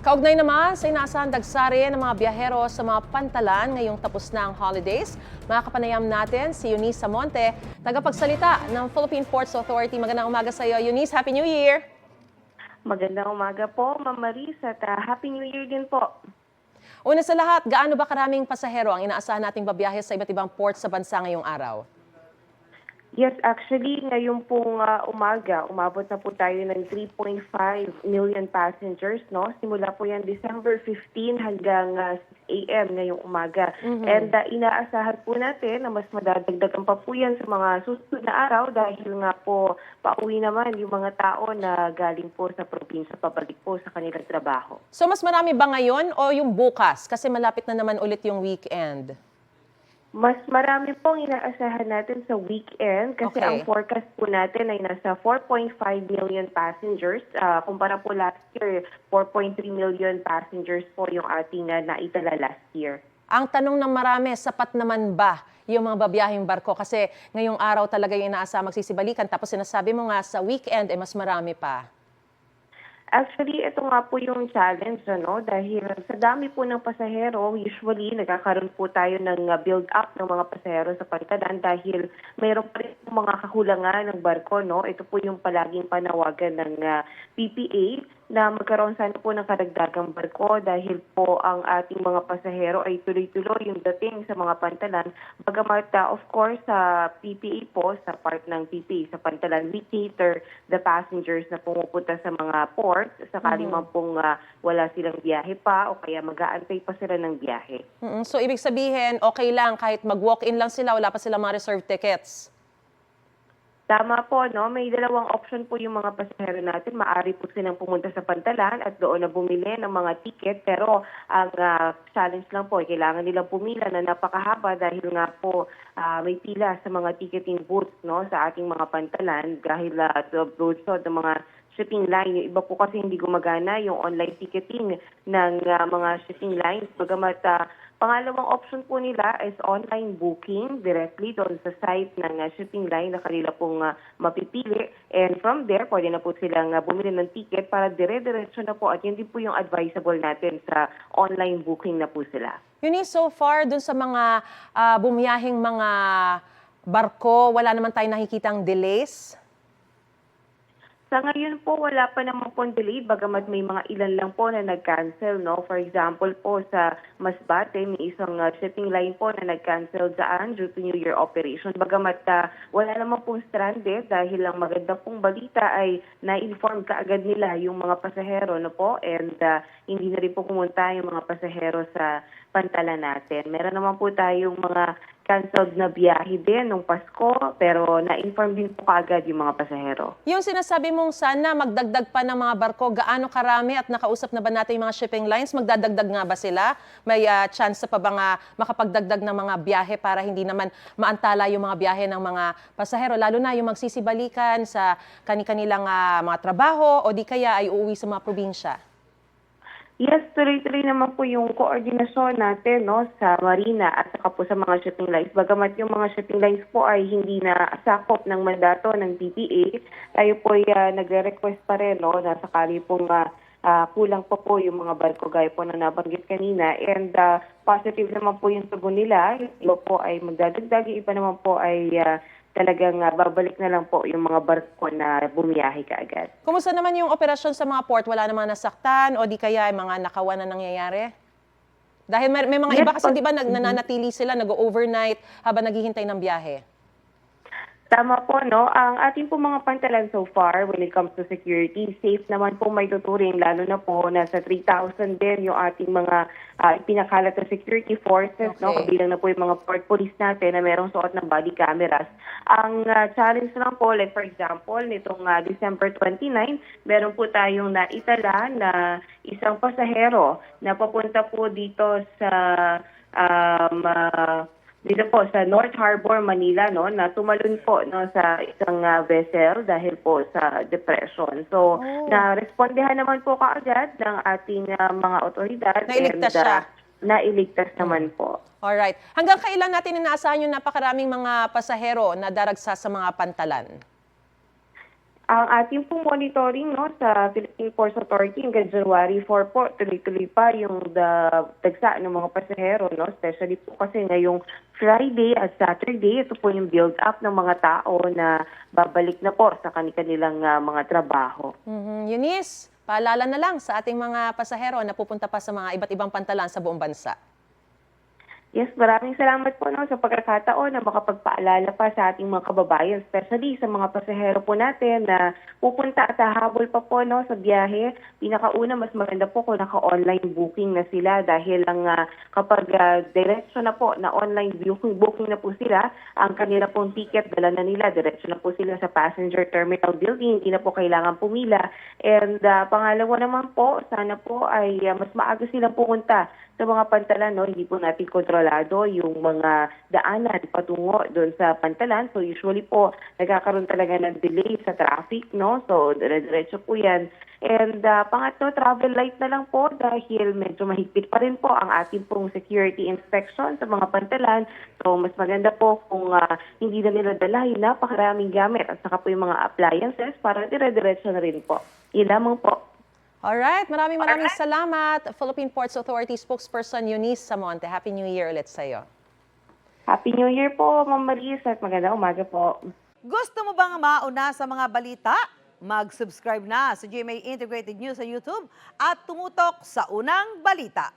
Kaugnay naman sa inaasahang dagsari ng mga biyahero sa mga pantalan ngayong tapos na ang holidays, makakapanayam natin si Eunice Samonte, tagapagsalita ng Philippine Ports Authority. Magandang umaga sa iyo, Eunice. Happy New Year! Magandang umaga po, Ma'am Maris, at Happy New Year din po. Una sa lahat, gaano ba karaming pasahero ang inaasahan nating babiyahe sa iba't ibang ports sa bansa ngayong araw? Yes, actually, ngayon pong umaga, umabot na po tayo ng 3.5 million passengers, no? Simula po yan December 15 hanggang 6 a.m. ngayong umaga. And inaasahan po natin na mas madadagdagan pa po yan sa mga susunod na araw dahil nga po pauwi naman yung mga tao na galing po sa probinsya pabalik po sa kanilang trabaho. So mas marami ba ngayon o yung bukas? Kasi malapit na naman ulit yung weekend. Mas marami pong inaasahan natin sa weekend kasi Okay. ang forecast po natin ay nasa 4.5 million passengers. Kumpara po last year, 4.3 million passengers po yung ating naitala last year. Ang tanong ng marami, sapat naman ba yung mga babiyahing barko? Kasi ngayong araw talaga yung inaasahan magsisibalikan. Tapos sinasabi mo nga sa weekend, mas marami pa. Actually, ito nga po yung challenge, ano? Dahil sa dami po ng pasahero, usually nagkakaroon po tayo ng build-up ng mga pasahero sa pantalan dahil mayroon pa rin mga kakulangan ng barko, no? Ito po yung palaging panawagan ng PPA na magkaroon sana po ng karagdagang barko dahil po ang ating mga pasahero ay tuloy-tuloy yung dating sa mga pantalan. Bagamat, of course, sa PPA po, sa part ng PPA, sa pantalan, we cater the passengers na pumupunta sa mga ports, sakaling man pong wala silang biyahe pa o kaya mag-aantay pa sila ng biyahe. So ibig sabihin, okay lang kahit mag-walk-in lang sila, wala pa silang mga reserved tickets. Tama po, no? May dalawang option po yung mga pasahero natin. Maaari po silang pumunta sa pantalan at doon na bumili ng mga ticket. Pero ang challenge lang po, kailangan nilang pumila na napakahaba dahil nga po may pila sa mga ticketing booths, no, sa ating mga pantalan dahil broadside ng mga shipping line. Yung iba po kasi hindi gumagana yung online ticketing ng mga shipping lines. Bagamat pangalawang option po nila is online booking directly doon sa site ng shipping line na kanila pong mapipili. And from there, pwede na po silang bumili ng ticket para dire-diretso na po. At yun din po yung advisable natin sa online booking na po sila. Eunice, so far, dun sa mga bumiyahing mga barko, wala naman tayong nakikitang delays? Sa ngayon po, wala pa naman pong delay, bagamat may mga ilan lang po na nag-cancel, no? For example po, sa Masbate, may isang shipping line po na nag-cancel daan due to New Year operation. Bagamat wala naman pong stranded dahil ang maganda pong balita ay na-inform kaagad nila yung mga pasahero, no po? And hindi na rin po pumunta yung mga pasahero sa pantala natin. Meron naman po tayong mga canceled na biyahe din nung Pasko, pero na-inform din po kaagad yung mga pasahero. Yung sinasabi mong sana magdagdag pa ng mga barko, gaano karami at nakausap na ba natin yung mga shipping lines? Magdadagdag nga ba sila? May chance pa ba nga makapagdagdag ng mga biyahe para hindi naman maantala yung mga biyahe ng mga pasahero, lalo na yung magsisibalikan sa kanilang mga trabaho o di kaya ay uuwi sa mga probinsya? Yes, tuloy-tuloy naman po yung koordinasyon natin, no, sa Marina at saka po sa mga shipping lines. Bagamat yung mga shipping lines po ay hindi na sakop ng mandato ng PPA, tayo po ay nagre-request pa rin, no, na sakali pong kulang pa po yung mga barko gaya po na nabanggit kanina. And positive naman po yung tugon nila. Yung iba po ay magdadagdag, yung iba naman po ay talagang babalik na lang po yung mga barko na bumiyahe kaagad. Kumusta naman yung operasyon sa mga port? Wala namang nasaktan o di kaya ay mga nakawan na nangyayari? Dahil may mga iba kasi di ba nananatili sila, nag-overnight habang naghihintay ng biyahe. Tama po, no? Ang ating po mga pantalan so far when it comes to security, safe naman po may tuturing, lalo na po nasa 3,000 din yung ating mga pinakalat na security forces, no? Kabilang na po yung mga port police natin na merong suot ng body cameras. Ang challenge lang po, like for example, nitong December 29, meron po tayong naitala na isang pasahero na papunta po dito sa dito po sa North Harbor, Manila, no, na tumalon po, no, sa isang vessel dahil po sa depression. So, na-respondehan naman po kaagad ng ating mga otoridad. Nailigtas siya. Nailigtas naman po. Alright. Hanggang kailan natin inaasahan yung napakaraming mga pasahero na daragsa sa mga pantalan? Ang ating pong monitoring no, sa Philippine Ports Authority hanggang January 4 po, tuloy-tuloy pa yung dagsa ng mga pasahero, no? Especially po kasi ngayong Friday at Saturday, ito po yung build-up ng mga tao na babalik na po sa kanilang mga trabaho. Eunice, paalala na lang sa ating mga pasahero na pupunta pa sa mga iba't ibang pantalan sa buong bansa. Yes, maraming salamat po no, sa pagkakataon na makapagpaalala pa sa ating mga kababayan, especially sa mga pasahero po natin na pupunta at hahabol pa po no, sa biyahe. Pinakauna, mas maganda po kung naka-online booking na sila dahil lang kapag diretso na po na online booking na po sila, ang kanila pong ticket dala na nila, diretso na po sila sa passenger terminal building, hindi na po kailangan pumila. And pangalawa naman po, sana po ay mas maaga silang pumunta sa mga pantalan, no? Hindi po natin kontrolado yung mga daanan patungo doon sa pantalan. So usually po, nagkakaroon talaga ng delay sa traffic, no? So dire-diretso po yan. And pangatlo, travel light na lang po dahil medyo mahigpit pa rin po ang ating pong security inspection sa mga pantalan. So mas maganda po kung hindi na nila dala yung napakaraming gamit at saka po yung mga appliances para dire-diretso na rin po. Yun lamang po. Alright, maraming salamat. Philippine Ports Authority spokesperson Eunice Samonte. Happy New Year ulit sa'yo. Happy New Year po, Ma'am Maris, at magandang umaga po. Gusto mo bang mauna sa mga balita? Mag-subscribe na sa GMA Integrated News sa YouTube at tumutok sa unang balita.